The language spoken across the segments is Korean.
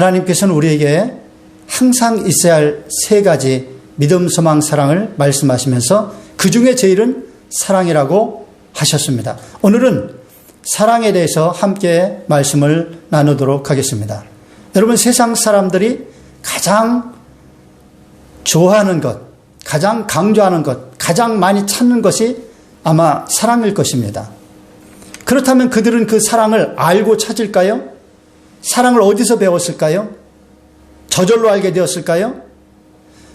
하나님께서는 우리에게 항상 있어야 할 세 가지 믿음, 소망, 사랑을 말씀하시면서 그 중에 제일은 사랑이라고 하셨습니다. 오늘은 사랑에 대해서 함께 말씀을 나누도록 하겠습니다. 여러분, 세상 사람들이 가장 좋아하는 것, 가장 강조하는 것, 가장 많이 찾는 것이 아마 사랑일 것입니다. 그렇다면 그들은 그 사랑을 알고 찾을까요? 사랑을 어디서 배웠을까요? 저절로 알게 되었을까요?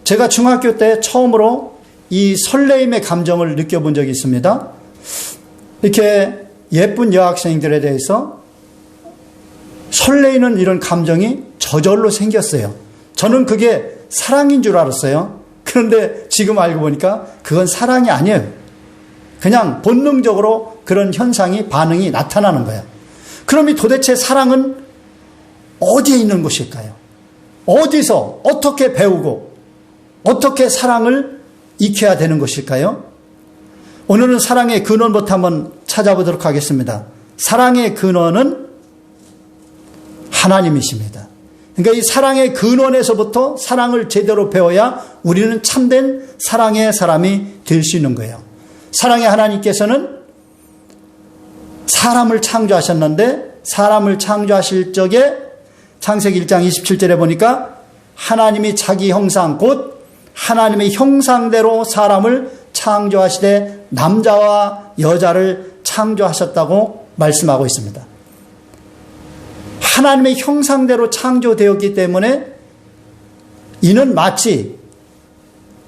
제가 중학교 때 처음으로 이 설레임의 감정을 느껴본 적이 있습니다. 이렇게 예쁜 여학생들에 대해서 설레이는 이런 감정이 저절로 생겼어요. 저는 그게 사랑인 줄 알았어요. 그런데 지금 알고 보니까 그건 사랑이 아니에요. 그냥 본능적으로 그런 현상이, 반응이 나타나는 거예요. 그럼 이 도대체 사랑은 어디에 있는 것일까요? 어디서 어떻게 배우고 어떻게 사랑을 익혀야 되는 것일까요? 오늘은 사랑의 근원부터 한번 찾아보도록 하겠습니다. 사랑의 근원은 하나님이십니다. 그러니까 이 사랑의 근원에서부터 사랑을 제대로 배워야 우리는 참된 사랑의 사람이 될 수 있는 거예요. 사랑의 하나님께서는 사람을 창조하셨는데, 사람을 창조하실 적에 창세기 1장 27절에 보니까 하나님이 자기 형상, 곧 하나님의 형상대로 사람을 창조하시되 남자와 여자를 창조하셨다고 말씀하고 있습니다. 하나님의 형상대로 창조되었기 때문에 이는 마치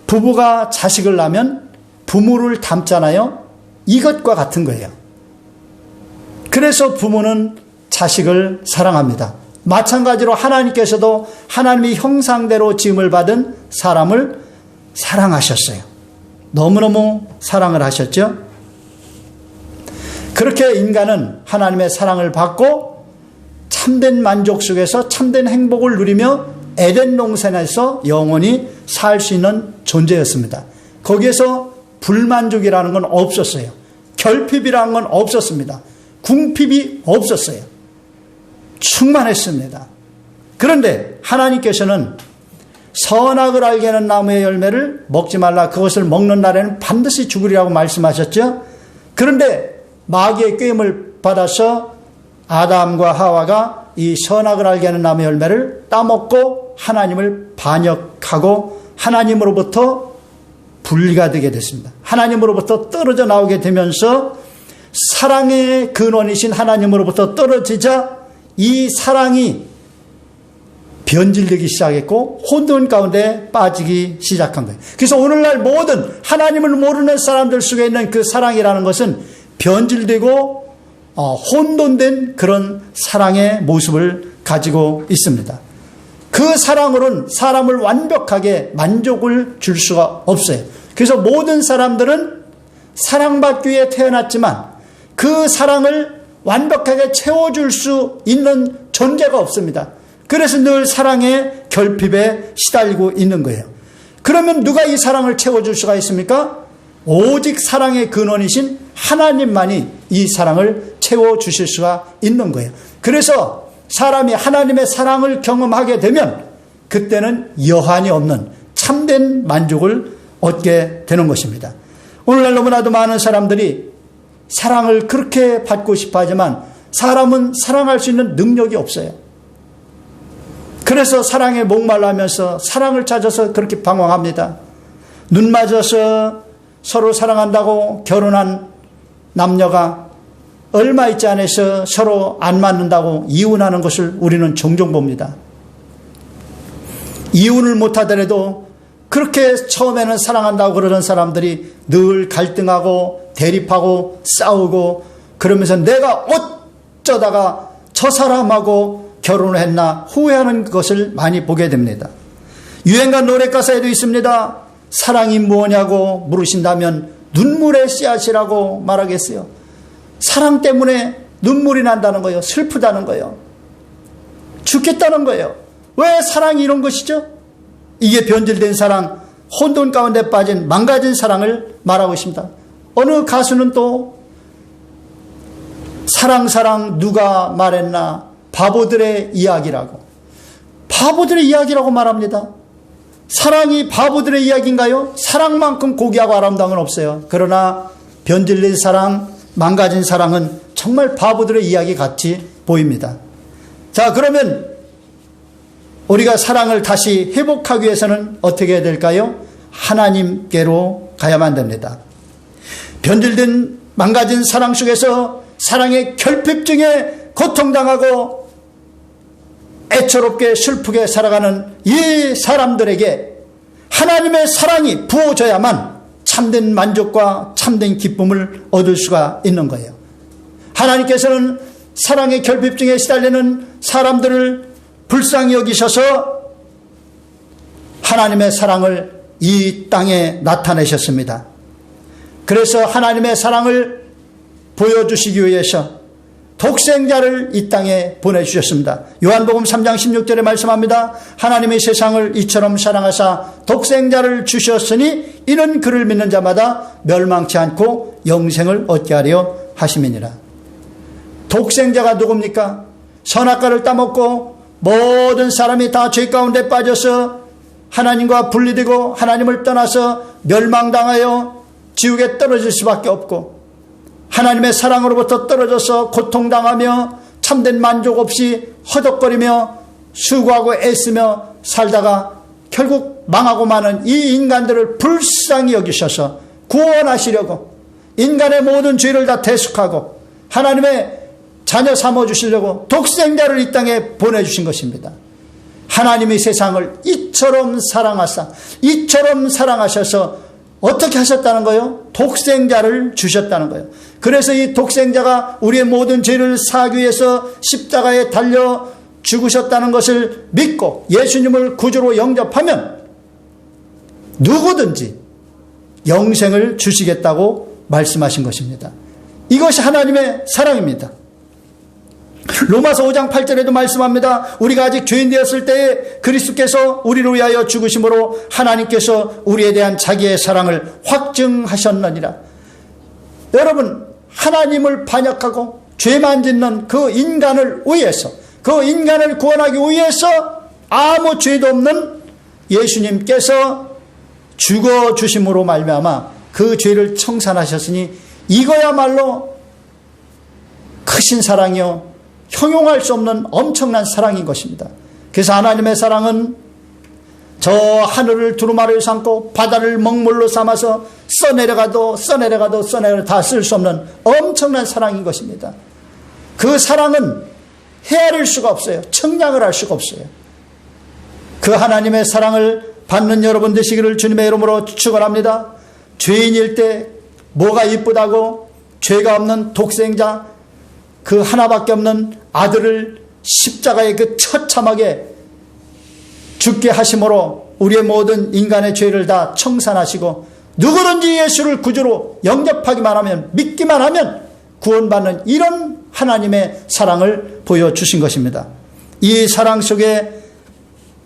부부가 자식을 낳으면 부모를 닮잖아요. 이것과 같은 거예요. 그래서 부모는 자식을 사랑합니다. 마찬가지로 하나님께서도 하나님의 형상대로 지음을 받은 사람을 사랑하셨어요. 너무너무 사랑을 하셨죠. 그렇게 인간은 하나님의 사랑을 받고 참된 만족 속에서 참된 행복을 누리며 에덴 동산에서 영원히 살 수 있는 존재였습니다. 거기에서 불만족이라는 건 없었어요. 결핍이라는 건 없었습니다. 궁핍이 없었어요. 충만했습니다. 그런데 하나님께서는 선악을 알게 하는 나무의 열매를 먹지 말라, 그것을 먹는 날에는 반드시 죽으리라고 말씀하셨죠. 그런데 마귀의 꾀임을 받아서 아담과 하와가 이 선악을 알게 하는 나무의 열매를 따먹고 하나님을 반역하고 하나님으로부터 분리가 되게 됐습니다. 하나님으로부터 떨어져 나오게 되면서 사랑의 근원이신 하나님으로부터 떨어지자 이 사랑이 변질되기 시작했고 혼돈 가운데 빠지기 시작한 거예요. 그래서 오늘날 모든 하나님을 모르는 사람들 속에 있는 그 사랑이라는 것은 변질되고 혼돈된 그런 사랑의 모습을 가지고 있습니다. 그 사랑으로는 사람을 완벽하게 만족을 줄 수가 없어요. 그래서 모든 사람들은 사랑받기 위해 태어났지만 그 사랑을 완벽하게 채워줄 수 있는 존재가 없습니다. 그래서 늘 사랑의 결핍에 시달리고 있는 거예요. 그러면 누가 이 사랑을 채워줄 수가 있습니까? 오직 사랑의 근원이신 하나님만이 이 사랑을 채워주실 수가 있는 거예요. 그래서 사람이 하나님의 사랑을 경험하게 되면 그때는 여한이 없는 참된 만족을 얻게 되는 것입니다. 오늘날 너무나도 많은 사람들이 사랑을 그렇게 받고 싶어 하지만 사람은 사랑할 수 있는 능력이 없어요. 그래서 사랑에 목말라하면서 사랑을 찾아서 그렇게 방황합니다. 눈 맞아서 서로 사랑한다고 결혼한 남녀가 얼마 있지 않아서 서로 안 맞는다고 이혼하는 것을 우리는 종종 봅니다. 이혼을 못하더라도 그렇게 처음에는 사랑한다고 그러는 사람들이 늘 갈등하고 대립하고 싸우고 그러면서 내가 어쩌다가 저 사람하고 결혼을 했나 후회하는 것을 많이 보게 됩니다. 유행가 노래 가사에도 있습니다. 사랑이 무엇냐고 물으신다면 눈물의 씨앗이라고 말하겠어요. 사랑 때문에 눈물이 난다는 거예요. 슬프다는 거예요. 죽겠다는 거예요. 왜 사랑이 이런 것이죠? 이게 변질된 사랑, 혼돈 가운데 빠진 망가진 사랑을 말하고 있습니다. 어느 가수는 또 사랑 누가 말했나 바보들의 이야기라고 바보들의 이야기라고 말합니다. 사랑이 바보들의 이야기인가요? 사랑만큼 고귀하고 아름다운 건 없어요. 그러나 변질된 사랑, 망가진 사랑은 정말 바보들의 이야기 같이 보입니다. 자, 그러면 우리가 사랑을 다시 회복하기 위해서는 어떻게 해야 될까요? 하나님께로 가야만 됩니다. 변질된 망가진 사랑 속에서 사랑의 결핍증에 고통당하고 애처롭게 슬프게 살아가는 이 사람들에게 하나님의 사랑이 부어져야만 참된 만족과 참된 기쁨을 얻을 수가 있는 거예요. 하나님께서는 사랑의 결핍증에 시달리는 사람들을 불쌍히 여기셔서 하나님의 사랑을 이 땅에 나타내셨습니다. 그래서 하나님의 사랑을 보여주시기 위해서 독생자를 이 땅에 보내주셨습니다. 요한복음 3장 16절에 말씀합니다. 하나님의 세상을 이처럼 사랑하사 독생자를 주셨으니 이는 그를 믿는 자마다 멸망치 않고 영생을 얻게 하려 하심이니라. 독생자가 누굽니까? 선악과를 따먹고 모든 사람이 다 죄 가운데 빠져서 하나님과 분리되고 하나님을 떠나서 멸망당하여 지옥에 떨어질 수밖에 없고 하나님의 사랑으로부터 떨어져서 고통당하며 참된 만족 없이 허덕거리며 수고하고 애쓰며 살다가 결국 망하고 마는 이 인간들을 불쌍히 여기셔서 구원하시려고 인간의 모든 죄를 다 대속하고 하나님의 자녀 삼아주시려고 독생자를 이 땅에 보내주신 것입니다. 하나님이 세상을 이처럼 사랑하셔서 어떻게 하셨다는 거예요? 독생자를 주셨다는 거예요. 그래서 이 독생자가 우리의 모든 죄를 사하기 위해서 십자가에 달려 죽으셨다는 것을 믿고 예수님을 구주로 영접하면 누구든지 영생을 주시겠다고 말씀하신 것입니다. 이것이 하나님의 사랑입니다. 로마서 5장 8절에도 말씀합니다. 우리가 아직 죄인 되었을 때에 그리스도께서 우리를 위하여 죽으심으로 하나님께서 우리에 대한 자기의 사랑을 확증하셨느니라. 여러분, 하나님을 반역하고 죄만 짓는 그 인간을 위해서, 그 인간을 구원하기 위해서 아무 죄도 없는 예수님께서 죽어주심으로 말미암아 그 죄를 청산하셨으니 이거야말로 크신 사랑이요 형용할 수 없는 엄청난 사랑인 것입니다. 그래서 하나님의 사랑은 저 하늘을 두루마리로 삼고 바다를 먹물로 삼아서 써내려가도 다 쓸 수 없는 엄청난 사랑인 것입니다. 그 사랑은 헤아릴 수가 없어요. 청량을 할 수가 없어요. 그 하나님의 사랑을 받는 여러분 되시기를 주님의 이름으로 축원합니다. 죄인일 때 뭐가 이쁘다고 죄가 없는 독생자 그 하나밖에 없는 아들을 십자가에 그 처참하게 죽게 하심으로 우리의 모든 인간의 죄를 다 청산하시고 누구든지 예수를 구주로 영접하기만 하면 믿기만 하면 구원받는 이런 하나님의 사랑을 보여주신 것입니다. 이 사랑 속에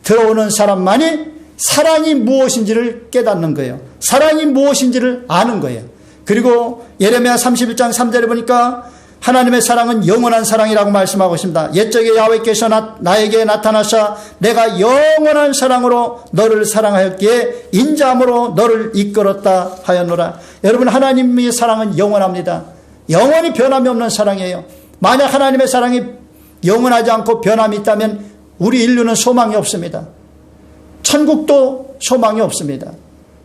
들어오는 사람만이 사랑이 무엇인지를 깨닫는 거예요. 사랑이 무엇인지를 아는 거예요. 그리고 예레미야 31장 3절에 보니까 하나님의 사랑은 영원한 사랑이라고 말씀하고 있습니다. 옛적에 야훼께서 나에게 나타나사 내가 영원한 사랑으로 너를 사랑하였기에 인자함으로 너를 이끌었다 하였노라. 여러분, 하나님의 사랑은 영원합니다. 영원히 변함이 없는 사랑이에요. 만약 하나님의 사랑이 영원하지 않고 변함이 있다면 우리 인류는 소망이 없습니다. 천국도 소망이 없습니다.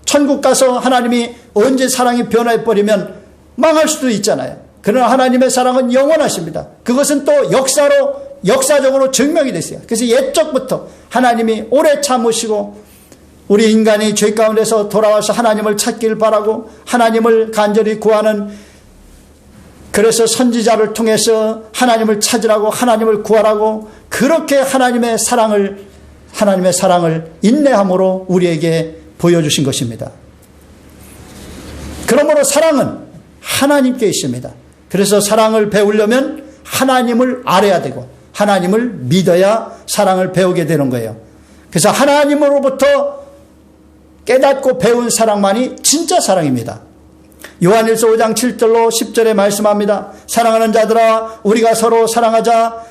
천국 가서 하나님이 언제 사랑이 변화해버리면 망할 수도 있잖아요. 그러나 하나님의 사랑은 영원하십니다. 그것은 또 역사적으로 증명이 됐어요. 그래서 옛적부터 하나님이 오래 참으시고 우리 인간이 죄 가운데서 돌아와서 하나님을 찾기를 바라고 하나님을 간절히 구하는, 그래서 선지자를 통해서 하나님을 찾으라고 하나님을 구하라고 그렇게 하나님의 사랑을 인내함으로 우리에게 보여주신 것입니다. 그러므로 사랑은 하나님께 있습니다. 그래서 사랑을 배우려면 하나님을 알아야 되고 하나님을 믿어야 사랑을 배우게 되는 거예요. 그래서 하나님으로부터 깨닫고 배운 사랑만이 진짜 사랑입니다. 요한일서 5장 7절로 10절에 말씀합니다. 사랑하는 자들아 우리가 서로 사랑하자.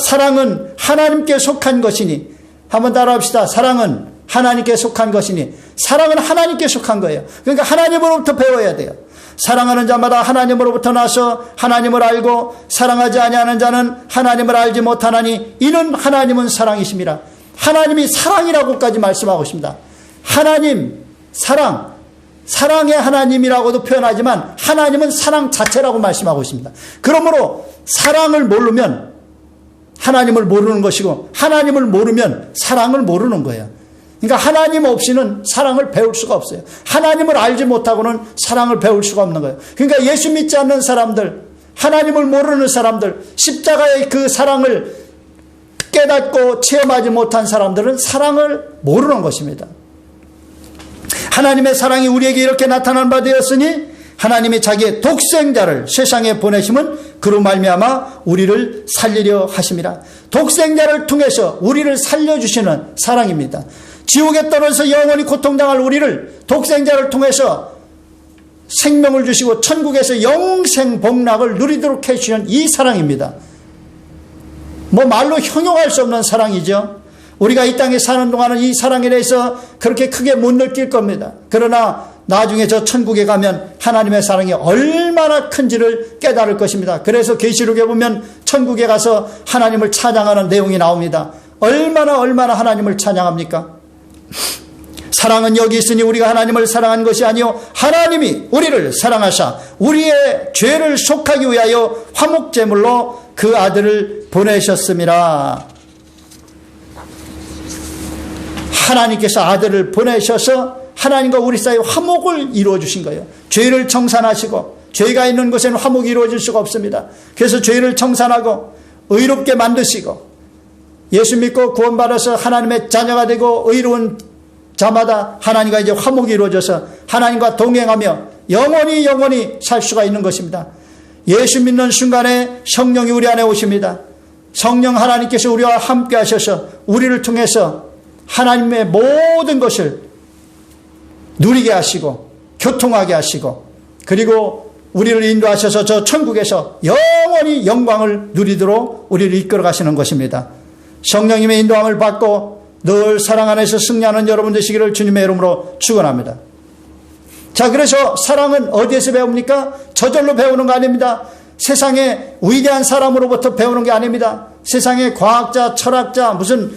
사랑은 하나님께 속한 것이니 한번 따라합시다. 사랑은 하나님께 속한 것이니. 사랑은 하나님께 속한 거예요. 그러니까 하나님으로부터 배워야 돼요. 사랑하는 자마다 하나님으로부터 나서 하나님을 알고 사랑하지 아니하는 자는 하나님을 알지 못하나니 이는 하나님은 사랑이심이라. 하나님이 사랑이라고까지 말씀하고 있습니다. 하나님, 사랑, 사랑의 하나님이라고도 표현하지만 하나님은 사랑 자체라고 말씀하고 있습니다. 그러므로 사랑을 모르면 하나님을 모르는 것이고 하나님을 모르면 사랑을 모르는 거예요. 그러니까 하나님 없이는 사랑을 배울 수가 없어요. 하나님을 알지 못하고는 사랑을 배울 수가 없는 거예요. 그러니까 예수 믿지 않는 사람들, 하나님을 모르는 사람들, 십자가의 그 사랑을 깨닫고 체험하지 못한 사람들은 사랑을 모르는 것입니다. 하나님의 사랑이 우리에게 이렇게 나타난 바 되었으니 하나님이 자기의 독생자를 세상에 보내심은 그로 말미암아 우리를 살리려 하심이라. 독생자를 통해서 우리를 살려주시는 사랑입니다. 지옥에 떨어져서 영원히 고통당할 우리를 독생자를 통해서 생명을 주시고 천국에서 영생 복락을 누리도록 해주시는 이 사랑입니다. 뭐 말로 형용할 수 없는 사랑이죠. 우리가 이 땅에 사는 동안은 이 사랑에 대해서 그렇게 크게 못 느낄 겁니다. 그러나 나중에 저 천국에 가면 하나님의 사랑이 얼마나 큰지를 깨달을 것입니다. 그래서 계시록에 보면 천국에 가서 하나님을 찬양하는 내용이 나옵니다. 얼마나 하나님을 찬양합니까? 사랑은 여기 있으니 우리가 하나님을 사랑한 것이 아니요 하나님이 우리를 사랑하사 우리의 죄를 속하기 위하여 화목제물로 그 아들을 보내셨음이라. 하나님께서 아들을 보내셔서 하나님과 우리 사이에 화목을 이루어 주신 거예요. 죄를 청산하시고, 죄가 있는 곳에는 화목이 이루어질 수가 없습니다. 그래서 죄를 청산하고 의롭게 만드시고, 예수 믿고 구원받아서 하나님의 자녀가 되고 의로운 자마다 하나님과 이제 화목이 이루어져서 하나님과 동행하며 영원히 살 수가 있는 것입니다. 예수 믿는 순간에 성령이 우리 안에 오십니다. 성령 하나님께서 우리와 함께 하셔서 우리를 통해서 하나님의 모든 것을 누리게 하시고 교통하게 하시고, 그리고 우리를 인도하셔서 저 천국에서 영원히 영광을 누리도록 우리를 이끌어 가시는 것입니다. 성령님의 인도함을 받고 늘 사랑 안에서 승리하는 여러분 되시기를 주님의 이름으로 축원합니다. 자, 그래서 사랑은 어디에서 배웁니까? 저절로 배우는 거 아닙니다. 세상의 위대한 사람으로부터 배우는 게 아닙니다. 세상의 과학자, 철학자, 무슨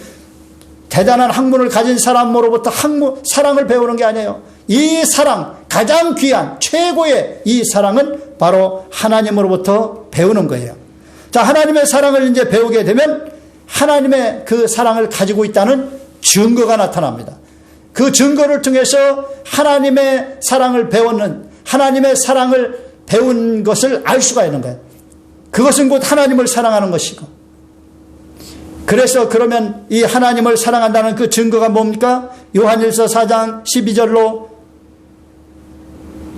대단한 학문을 가진 사람으로부터 사랑을 배우는 게 아니에요. 이 사랑, 가장 귀한 최고의 이 사랑은 바로 하나님으로부터 배우는 거예요. 자, 하나님의 사랑을 이제 배우게 되면 하나님의 그 사랑을 가지고 있다는 증거가 나타납니다. 그 증거를 통해서 하나님의 사랑을 배웠는, 하나님의 사랑을 배운 것을 알 수가 있는 거예요. 그것은 곧 하나님을 사랑하는 것이고, 그래서 그러면 이 하나님을 사랑한다는 그 증거가 뭡니까? 요한일서 4장 12절로,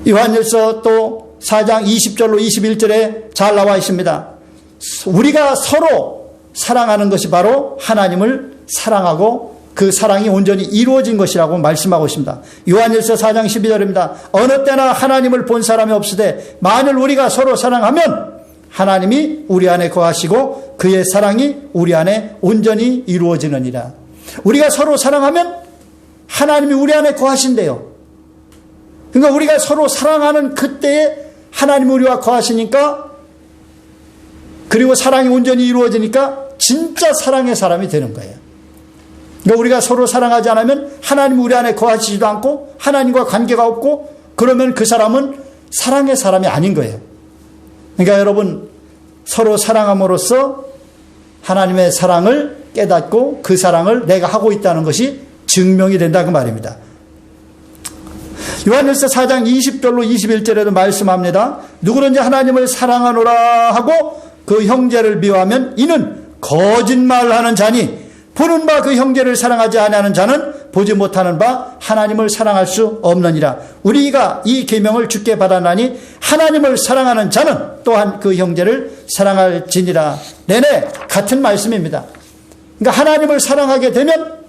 요한일서 또 4장 20절로 21절에 잘 나와 있습니다. 우리가 서로 사랑하는 것이 바로 하나님을 사랑하고 그 사랑이 온전히 이루어진 것이라고 말씀하고 있습니다. 요한일서 4장 12절입니다. 어느 때나 하나님을 본 사람이 없으되 만일 우리가 서로 사랑하면 하나님이 우리 안에 거하시고 그의 사랑이 우리 안에 온전히 이루어지느니라. 우리가 서로 사랑하면 하나님이 우리 안에 거하신대요. 그러니까 우리가 서로 사랑하는 그때에 하나님이 우리와 거하시니까, 그리고 사랑이 온전히 이루어지니까 진짜 사랑의 사람이 되는 거예요. 그러니까 우리가 서로 사랑하지 않으면 하나님이 우리 안에 거하시지도 않고 하나님과 관계가 없고, 그러면 그 사람은 사랑의 사람이 아닌 거예요. 그러니까 여러분, 서로 사랑함으로써 하나님의 사랑을 깨닫고 그 사랑을 내가 하고 있다는 것이 증명이 된다 그 말입니다. 요한일서 4장 20절로 21절에도 말씀합니다. 누구든지 하나님을 사랑하노라 하고 그 형제를 미워하면 이는 거짓말하는 자니, 보는 바 그 형제를 사랑하지 아니하는 자는 보지 못하는 바 하나님을 사랑할 수 없느니라. 우리가 이 계명을 주께 받았나니 하나님을 사랑하는 자는 또한 그 형제를 사랑할지니라. 내내 같은 말씀입니다. 그러니까 하나님을 사랑하게 되면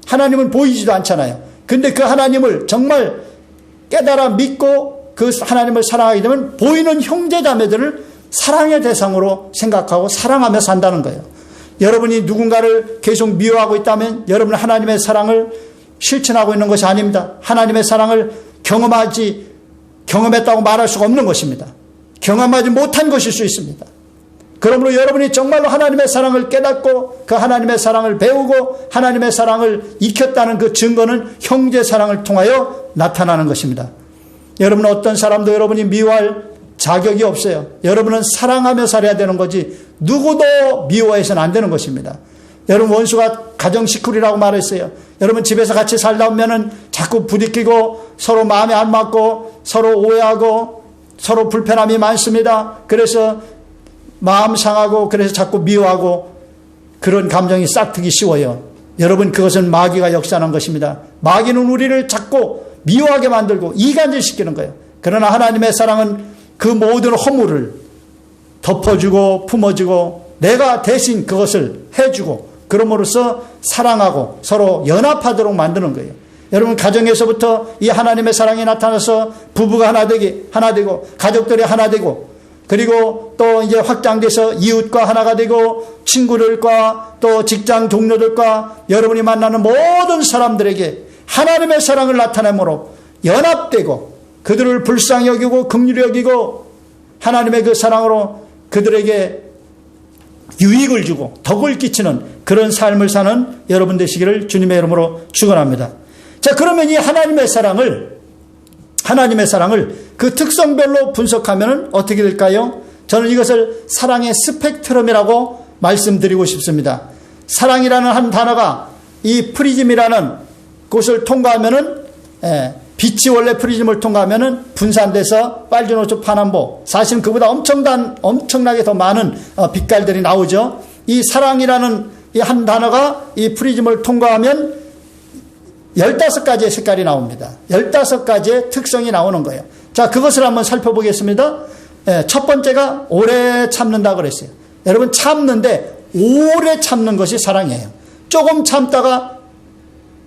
하나님은 보이지도 않잖아요. 근데 그 하나님을 정말 깨달아 믿고 그 하나님을 사랑하게 되면 보이는 형제 자매들을 사랑의 대상으로 생각하고 사랑하며 산다는 거예요. 여러분이 누군가를 계속 미워하고 있다면 여러분은 하나님의 사랑을 실천하고 있는 것이 아닙니다. 하나님의 사랑을 경험했다고 말할 수가 없는 것입니다. 경험하지 못한 것일 수 있습니다. 그러므로 여러분이 정말로 하나님의 사랑을 깨닫고 그 하나님의 사랑을 배우고 하나님의 사랑을 익혔다는 그 증거는 형제 사랑을 통하여 나타나는 것입니다. 여러분은 어떤 사람도 여러분이 미워할 자격이 없어요. 여러분은 사랑하며 살아야 되는 거지 누구도 미워해서는 안 되는 것입니다. 여러분 원수가 가정시쿨이라고 말했어요. 여러분 집에서 같이 살다 보면은 자꾸 부딪히고 서로 마음에 안 맞고 서로 오해하고 서로 불편함이 많습니다. 그래서 마음 상하고 그래서 자꾸 미워하고 그런 감정이 싹트기 쉬워요. 여러분 그것은 마귀가 역사하는 것입니다. 마귀는 우리를 자꾸 미워하게 만들고 이간질시키는 거예요. 그러나 하나님의 사랑은 그 모든 허물을 덮어주고 품어주고 내가 대신 그것을 해주고 그럼으로써 사랑하고 서로 연합하도록 만드는 거예요. 여러분 가정에서부터 이 하나님의 사랑이 나타나서 부부가 하나 되고 가족들이 하나 되고 그리고 또 이제 확장돼서 이웃과 하나가 되고 친구들과 또 직장 동료들과 여러분이 만나는 모든 사람들에게 하나님의 사랑을 나타내므로 연합되고 그들을 불쌍히 여기고 긍휼히 여기고 하나님의 그 사랑으로 그들에게 유익을 주고 덕을 끼치는 그런 삶을 사는 여러분 되시기를 주님의 이름으로 축원합니다. 자, 그러면 이 하나님의 사랑을 그 특성별로 분석하면 어떻게 될까요? 저는 이것을 사랑의 스펙트럼이라고 말씀드리고 싶습니다. 사랑이라는 한 단어가 이 프리즘이라는 곳을 통과하면은 빛이 원래 프리즘을 통과하면은 분산돼서 빨주노초 파남보 사실은 그보다 엄청나게 더 많은 빛깔들이 나오죠. 이 사랑이라는 이 한 단어가 이 프리즘을 통과하면 15가지의 색깔이 나옵니다. 15가지의 특성이 나오는 거예요. 자, 그것을 한번 살펴보겠습니다. 첫 번째가 오래 참는다 그랬어요. 여러분 참는데 오래 참는 것이 사랑이에요. 조금 참다가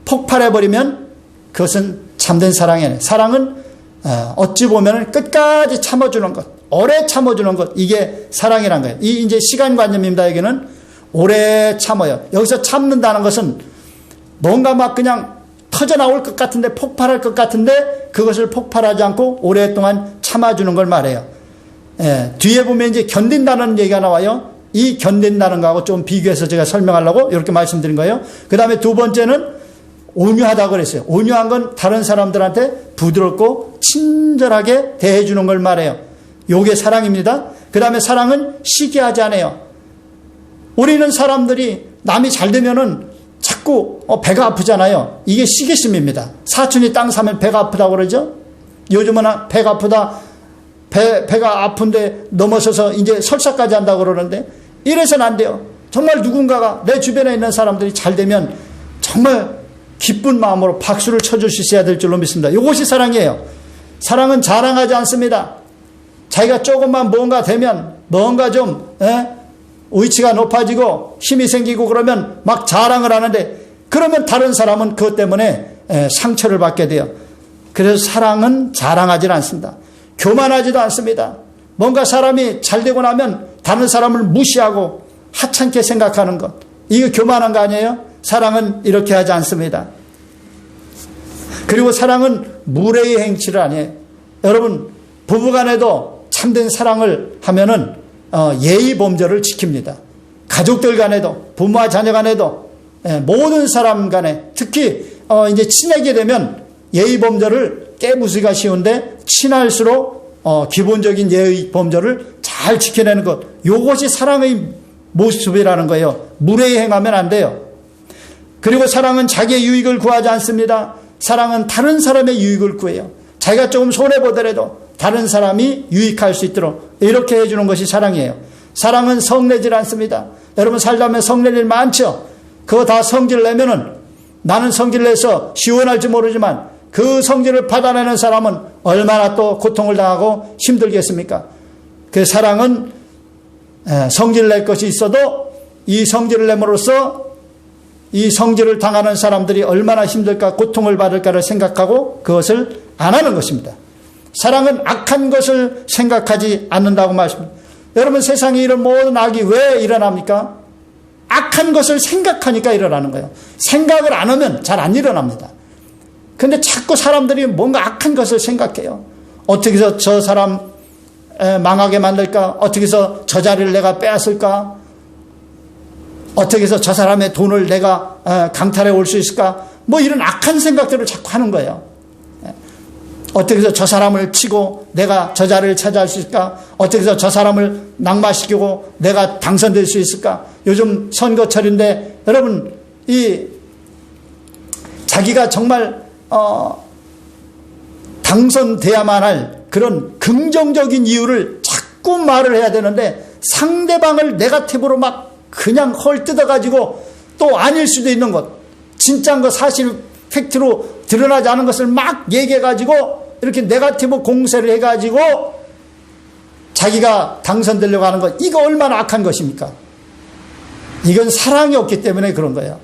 폭발해버리면 그것은 참된 사랑이에요. 사랑은 어찌 보면 끝까지 참아주는 것, 오래 참아주는 것, 이게 사랑이란 거예요. 이 이제 시간관념입니다. 여기는 오래 참아요. 여기서 참는다는 것은 뭔가 막 그냥 터져나올 것 같은데 폭발할 것 같은데 그것을 폭발하지 않고 오랫동안 참아주는 걸 말해요. 뒤에 보면 이제 견딘다는 얘기가 나와요. 이 견딘다는 거하고 좀 비교해서 제가 설명하려고 이렇게 말씀드린 거예요. 그 다음에 두 번째는 온유하다고 그랬어요. 온유한 건 다른 사람들한테 부드럽고 친절하게 대해주는 걸 말해요. 요게 사랑입니다. 그 다음에 사랑은 시기하지 않아요. 우리는 사람들이 남이 잘 되면은 자꾸 배가 아프잖아요. 이게 시기심입니다. 사촌이 땅 사면 배가 아프다고 그러죠. 요즘은 배가 아프다, 배가 아픈데 넘어서서 이제 설사까지 한다고 그러는데 이래서는 안 돼요. 정말 누군가가 내 주변에 있는 사람들이 잘 되면 정말 기쁜 마음으로 박수를 쳐줄 수 있어야 될 줄로 믿습니다. 이것이 사랑이에요. 사랑은 자랑하지 않습니다. 자기가 조금만 뭔가 되면 뭔가 좀 위치가 높아지고 힘이 생기고 그러면 막 자랑을 하는데 그러면 다른 사람은 그것 때문에 상처를 받게 돼요. 그래서 사랑은 자랑하지 않습니다. 교만하지도 않습니다. 뭔가 사람이 잘 되고 나면 다른 사람을 무시하고 하찮게 생각하는 것, 이거 교만한 거 아니에요? 사랑은 이렇게 하지 않습니다. 그리고 사랑은 무례의 행치를 아니에요. 여러분 부부간에도 참된 사랑을 하면은 예의 범절을 지킵니다. 가족들 간에도 부모와 자녀 간에도 모든 사람 간에 특히 이제 친하게 되면 예의 범절을 깨부수기가 쉬운데 친할수록 기본적인 예의 범절을 잘 지켜내는 것, 이것이 사랑의 모습이라는 거예요. 무례히 행하면 안 돼요. 그리고 사랑은 자기의 유익을 구하지 않습니다. 사랑은 다른 사람의 유익을 구해요. 자기가 조금 손해보더라도 다른 사람이 유익할 수 있도록 이렇게 해주는 것이 사랑이에요. 사랑은 성내질 않습니다. 여러분 살다면 성낼 일 많죠. 그거 다 성질 내면은 나는 성질 내서 시원할지 모르지만 그 성질을 받아내는 사람은 얼마나 또 고통을 당하고 힘들겠습니까? 그 사랑은 성질 낼 것이 있어도 이 성질을 내므로써 이 성질을 당하는 사람들이 얼마나 힘들까 고통을 받을까를 생각하고 그것을 안 하는 것입니다. 사랑은 악한 것을 생각하지 않는다고 말씀합니다. 여러분 세상에 이런 모든 악이 왜 일어납니까? 악한 것을 생각하니까 일어나는 거예요. 생각을 안 하면 잘 안 일어납니다. 근데 자꾸 사람들이 뭔가 악한 것을 생각해요. 어떻게 해서 저 사람 망하게 만들까? 어떻게 해서 저 자리를 내가 빼앗을까? 어떻게 해서 저 사람의 돈을 내가 강탈해 올 수 있을까? 뭐 이런 악한 생각들을 자꾸 하는 거예요. 어떻게 해서 저 사람을 치고 내가 저 자리를 차지할 수 있을까? 어떻게 해서 저 사람을 낙마시키고 내가 당선될 수 있을까? 요즘 선거철인데 여러분, 이 자기가 정말 당선돼야만 할 그런 긍정적인 이유를 자꾸 말을 해야 되는데 상대방을 네거티브로 막 그냥 헐 뜯어가지고 또 아닐 수도 있는 것, 진짜인 것, 사실 팩트로 드러나지 않은 것을 막 얘기해가지고 이렇게 네거티브 공세를 해가지고 자기가 당선되려고 하는 것, 이거 얼마나 악한 것입니까? 이건 사랑이 없기 때문에 그런 거예요.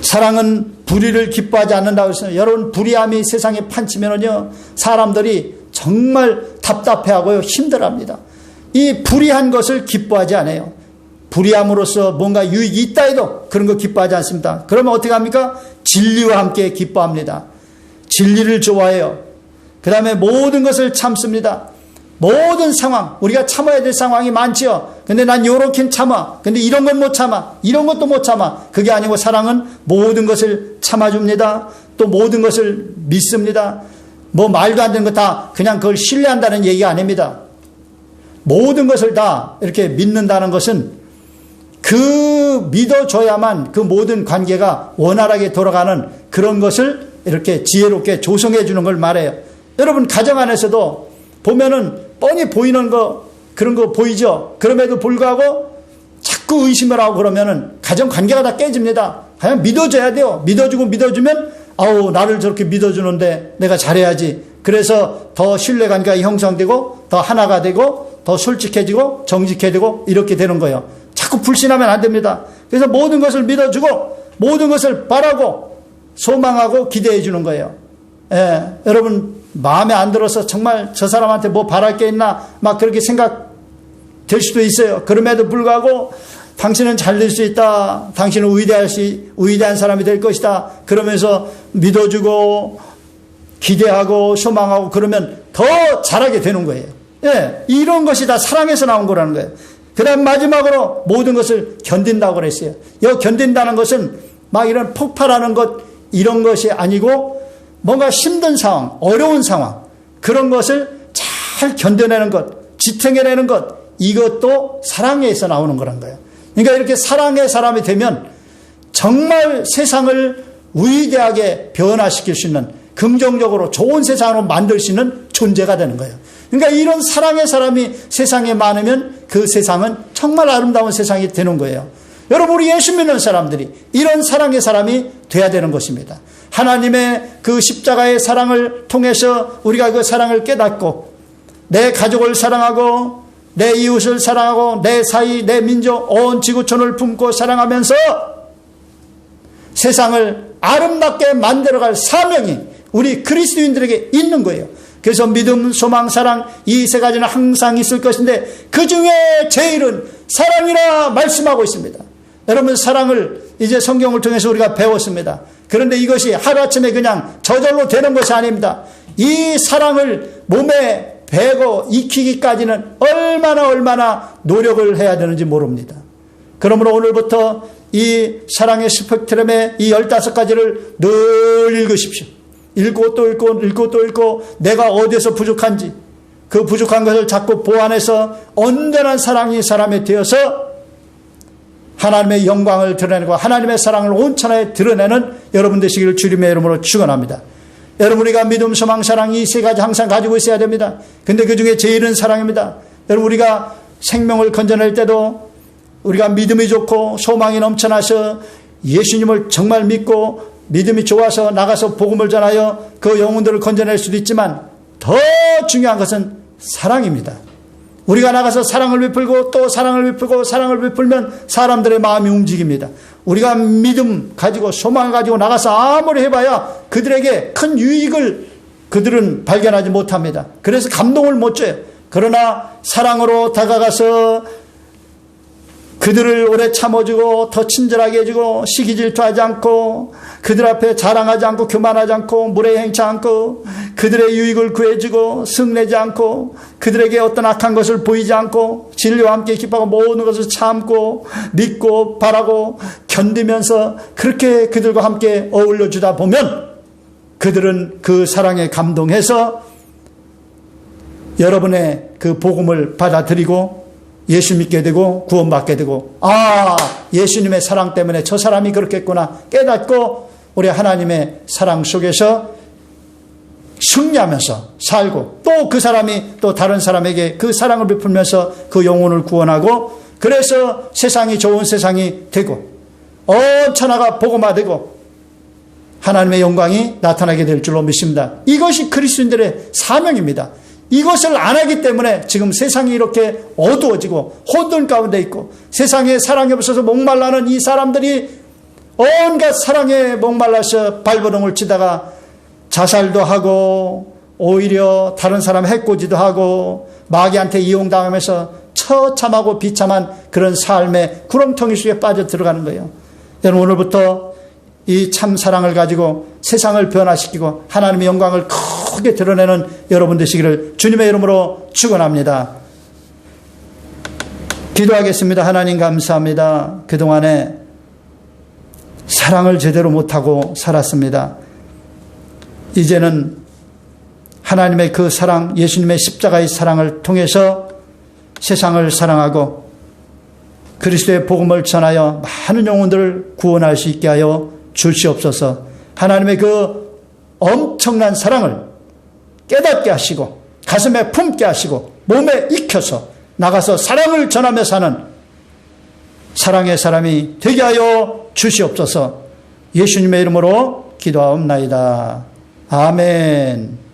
사랑은 불의를 기뻐하지 않는다고 했어요. 여러분, 불의함이 세상에 판치면은요, 사람들이 정말 답답해하고요, 힘들어합니다. 이 불의한 것을 기뻐하지 않아요. 불의함으로써 뭔가 유익이 있다 해도 그런 거 기뻐하지 않습니다. 그러면 어떻게 합니까? 진리와 함께 기뻐합니다. 진리를 좋아해요. 그 다음에 모든 것을 참습니다. 모든 상황, 우리가 참아야 될 상황이 많지요. 근데 난 요렇게 참아. 근데 이런 건 못 참아. 이런 것도 못 참아. 그게 아니고 사랑은 모든 것을 참아줍니다. 또 모든 것을 믿습니다. 뭐 말도 안 되는 거 다 그냥 그걸 신뢰한다는 얘기가 아닙니다. 모든 것을 다 이렇게 믿는다는 것은 그 믿어줘야만 그 모든 관계가 원활하게 돌아가는 그런 것을 이렇게 지혜롭게 조성해 주는 걸 말해요. 여러분, 가정 안에서도 보면은 뻔히 보이는 거, 그런 거 보이죠? 그럼에도 불구하고 자꾸 의심을 하고 그러면은 가정 관계가 다 깨집니다. 그냥 믿어줘야 돼요. 믿어주고 믿어주면, 아우, 나를 저렇게 믿어주는데 내가 잘해야지. 그래서 더 신뢰관계가 형성되고 더 하나가 되고 더 솔직해지고 정직해지고 이렇게 되는 거예요. 자꾸 불신하면 안 됩니다. 그래서 모든 것을 믿어주고 모든 것을 바라고 소망하고 기대해 주는 거예요. 예, 여러분, 마음에 안 들어서 정말 저 사람한테 뭐 바랄 게 있나 막 그렇게 생각될 수도 있어요. 그럼에도 불구하고 당신은 잘 될 수 있다. 당신은 위대한 사람이 될 것이다. 그러면서 믿어주고 기대하고 소망하고 그러면 더 잘하게 되는 거예요. 예, 이런 것이 다 사랑에서 나온 거라는 거예요. 그 다음 마지막으로 모든 것을 견딘다고 그랬어요. 이 견딘다는 것은 막 이런 폭발하는 것, 이런 것이 아니고 뭔가 힘든 상황, 어려운 상황, 그런 것을 잘 견뎌내는 것, 지탱해내는 것, 이것도 사랑에서 나오는 거란 거예요. 그러니까 이렇게 사랑의 사람이 되면 정말 세상을 위대하게 변화시킬 수 있는, 긍정적으로 좋은 세상으로 만들 수 있는 존재가 되는 거예요. 그러니까 이런 사랑의 사람이 세상에 많으면 그 세상은 정말 아름다운 세상이 되는 거예요. 여러분, 우리 예수 믿는 사람들이 이런 사랑의 사람이 돼야 되는 것입니다. 하나님의 그 십자가의 사랑을 통해서 우리가 그 사랑을 깨닫고 내 가족을 사랑하고 내 이웃을 사랑하고 내 사이, 내 민족, 온 지구촌을 품고 사랑하면서 세상을 아름답게 만들어갈 사명이 우리 그리스도인들에게 있는 거예요. 그래서 믿음, 소망, 사랑, 이 세 가지는 항상 있을 것인데 그 중에 제일은 사랑이라 말씀하고 있습니다. 여러분, 사랑을 이제 성경을 통해서 우리가 배웠습니다. 그런데 이것이 하루아침에 그냥 저절로 되는 것이 아닙니다. 이 사랑을 몸에 배고 익히기까지는 얼마나 노력을 해야 되는지 모릅니다. 그러므로 오늘부터 이 사랑의 스펙트럼의 이 15가지를 늘 읽으십시오. 읽고 또 읽고 읽고 또 읽고 내가 어디에서 부족한지 그 부족한 것을 자꾸 보완해서 온전한 사랑이 사람이 되어서 하나님의 영광을 드러내고 하나님의 사랑을 온천하게 드러내는 여러분 되시기를 주님의 이름으로 축원합니다. 여러분, 우리가 믿음, 소망, 사랑 이 세 가지 항상 가지고 있어야 됩니다. 근데 그 중에 제일은 사랑입니다. 여러분, 우리가 생명을 건져낼 때도 우리가 믿음이 좋고 소망이 넘쳐나서 예수님을 정말 믿고 믿음이 좋아서 나가서 복음을 전하여 그 영혼들을 건져낼 수도 있지만 더 중요한 것은 사랑입니다. 우리가 나가서 사랑을 베풀고 또 사랑을 베풀고 사랑을 베풀면 사람들의 마음이 움직입니다. 우리가 믿음 가지고 소망을 가지고 나가서 아무리 해봐야 그들에게 큰 유익을 그들은 발견하지 못합니다. 그래서 감동을 못 줘요. 그러나 사랑으로 다가가서 그들을 오래 참아주고 더 친절하게 해주고 시기 질투하지 않고 그들 앞에 자랑하지 않고 교만하지 않고 무례 행치 않고 그들의 유익을 구해주고 승내지 않고 그들에게 어떤 악한 것을 보이지 않고 진리와 함께 기뻐하고 모든 것을 참고 믿고 바라고 견디면서 그렇게 그들과 함께 어울려주다 보면 그들은 그 사랑에 감동해서 여러분의 그 복음을 받아들이고 예수 믿게 되고 구원받게 되고, 아, 예수님의 사랑 때문에 저 사람이 그렇겠구나 깨닫고 우리 하나님의 사랑 속에서 승리하면서 살고, 또 그 사람이 또 다른 사람에게 그 사랑을 베풀면서 그 영혼을 구원하고, 그래서 세상이 좋은 세상이 되고 온 천하가 복음화되고 하나님의 영광이 나타나게 될 줄로 믿습니다. 이것이 그리스도인들의 사명입니다. 이것을 안 하기 때문에 지금 세상이 이렇게 어두워지고 혼돈 가운데 있고 세상에 사랑이 없어서 목말라는 이 사람들이 온갖 사랑에 목말라서 발버둥을 치다가 자살도 하고 오히려 다른 사람 해코지도 하고 마귀한테 이용당하면서 처참하고 비참한 그런 삶의 구렁텅이 속에 빠져 들어가는 거예요. 여러분, 오늘부터 이 참 사랑을 가지고 세상을 변화시키고 하나님의 영광을 크게 드러내는 여러분 되시기를 주님의 이름으로 축원합니다. 기도하겠습니다. 하나님 감사합니다. 그동안에 사랑을 제대로 못하고 살았습니다. 이제는 하나님의 그 사랑, 예수님의 십자가의 사랑을 통해서 세상을 사랑하고 그리스도의 복음을 전하여 많은 영혼들을 구원할 수 있게 하여 주시옵소서. 하나님의 그 엄청난 사랑을 깨닫게 하시고 가슴에 품게 하시고 몸에 익혀서 나가서 사랑을 전하며 사는 사랑의 사람이 되게 하여 주시옵소서. 예수님의 이름으로 기도하옵나이다. 아멘.